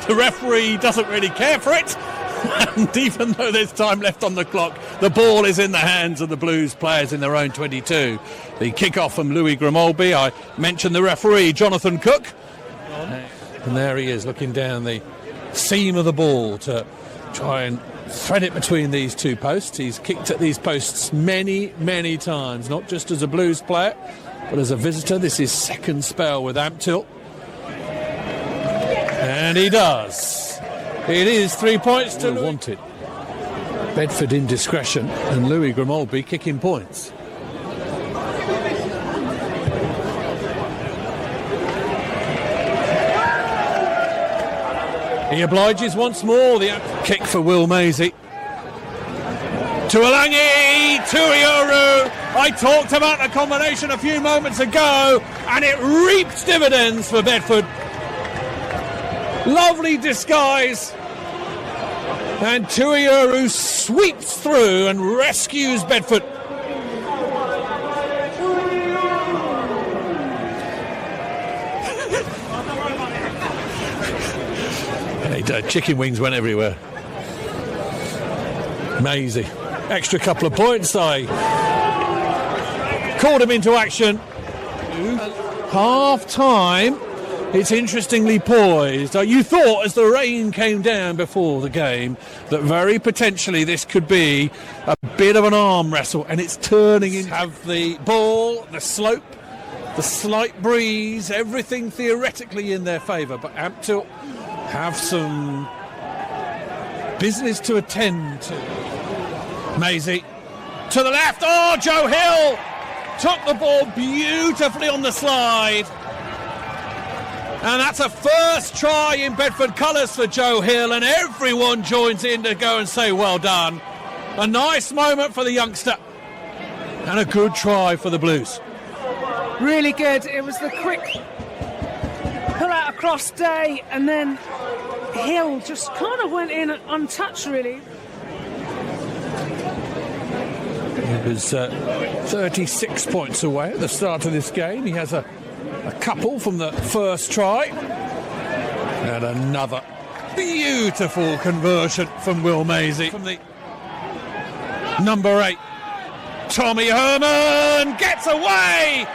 The referee doesn't really care for it. And even though there's time left on the clock, the ball is in the hands of the Blues players in their own 22. The kick-off from Louis Grimaldi. I mentioned the referee, Jonathan Cook. And there he is, looking down the seam of the ball to try and thread it between these two posts. He's kicked at these posts many, many times, not just as a Blues player, but as a visitor. This is second spell with Ampthill. And he does. It is 3 points to wanted. Bedford indiscretion and Louis Grimaldi kicking points. He obliges once more. The kick for Will Maisie. Tuolangi, Tuiuru. I talked about the combination a few moments ago, and it reaped dividends for Bedford. Lovely disguise. And Tuiuru sweeps through and rescues Bedford. Chicken wings went everywhere. Maisie. Extra couple of points. I called him into action. Half time. It's interestingly poised. You thought, as the rain came down before the game, that very potentially this could be a bit of an arm wrestle, and it's turning into have the ball, the slope, the slight breeze, everything theoretically in their favour. But Ampthill have some business to attend to. Maisie to the left. Oh, Joe Hill took the ball beautifully on the slide. And that's a first try in Bedford colours for Joe Hill, and everyone joins in to go and say well done. A nice moment for the youngster, and a good try for the Blues. Really good. It was the quick pull out across Day, and then Hill just kind of went in untouched, really. He was 36 points away at the start of this game. He has a couple from the first try. And another beautiful conversion from Will Maisie. From the number 8, Tommy Herman gets away.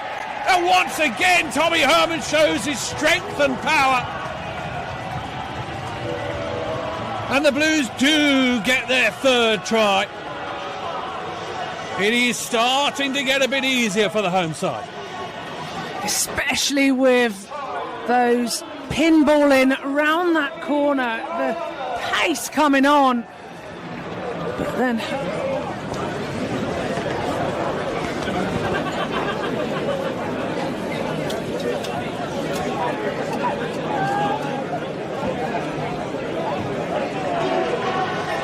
And once again, Tommy Herman shows his strength and power. And the Blues do get their third try. It is starting to get a bit easier for the home side. Especially with those pinballing around that corner, the pace coming on. But then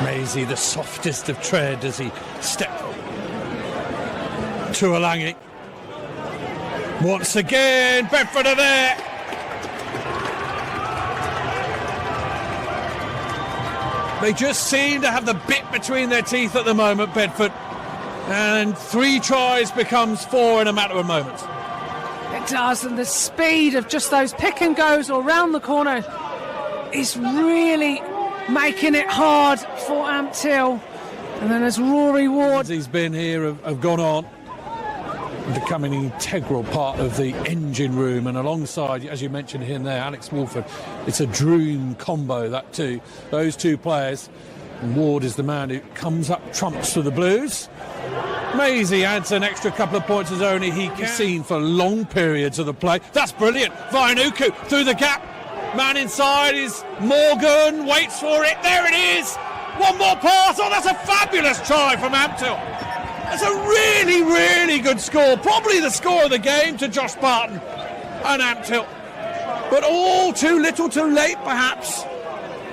Maisie, the softest of tread as he stepped to Tuolangi. Once again, Bedford are there. They just seem to have the bit between their teeth at the moment, Bedford. And 3 tries becomes 4 in a matter of moments. It does, and the speed of just those pick and goes or round the corner is really making it hard for Ampthill. And then as Rory Ward... He's been here, have gone on, becoming an integral part of the engine room, and alongside, as you mentioned here and there, Alex Wolford. It's a dream combo, that too. Those two players, and Ward is the man who comes up trumps for the Blues. Maisie adds an extra couple of points as only he can. Seen for long periods of the play. That's brilliant. Vaianuku through the gap. Man inside is Morgan, waits for it. There it is. One more pass. Oh, that's a fabulous try from Ampthill. That's a really, really good score. Probably the score of the game to Josh Barton and Ampthill. But all too little too late, perhaps.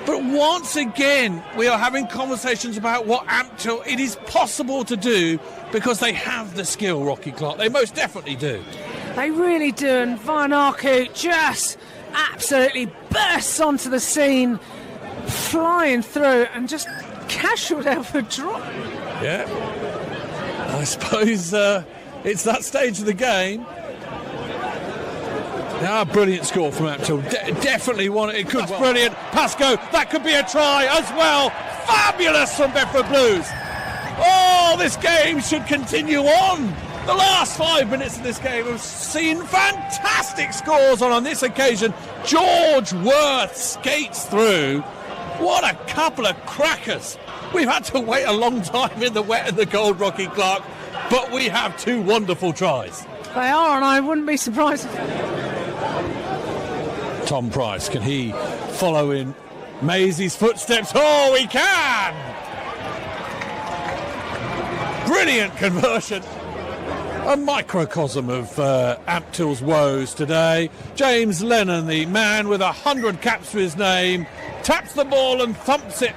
But once again, we are having conversations about what Ampthill it is possible to do, because they have the skill, Rocky Clark. They most definitely do. They really do. And Vaianuku just absolutely bursts onto the scene, flying through, and just casual there for a drop. Yeah. I suppose it's that stage of the game Brilliant score from Ampthill. Definitely one. It could. That's brilliant. Pascoe, that could be a try as well. Fabulous from Bedford Blues. Oh, this game should continue on. The last 5 minutes of this game have seen fantastic scores on this occasion. George Worth skates through. What a couple of crackers. We've had to wait a long time in the wet and the cold, Rocky Clark, but we have 2 wonderful tries. They are, and I wouldn't be surprised. Tom Price, can he follow in Maisie's footsteps? Oh, he can! Brilliant conversion. A microcosm of Ampthill's woes today. James Lennon, the man with 100 caps to his name, taps the ball and thumps it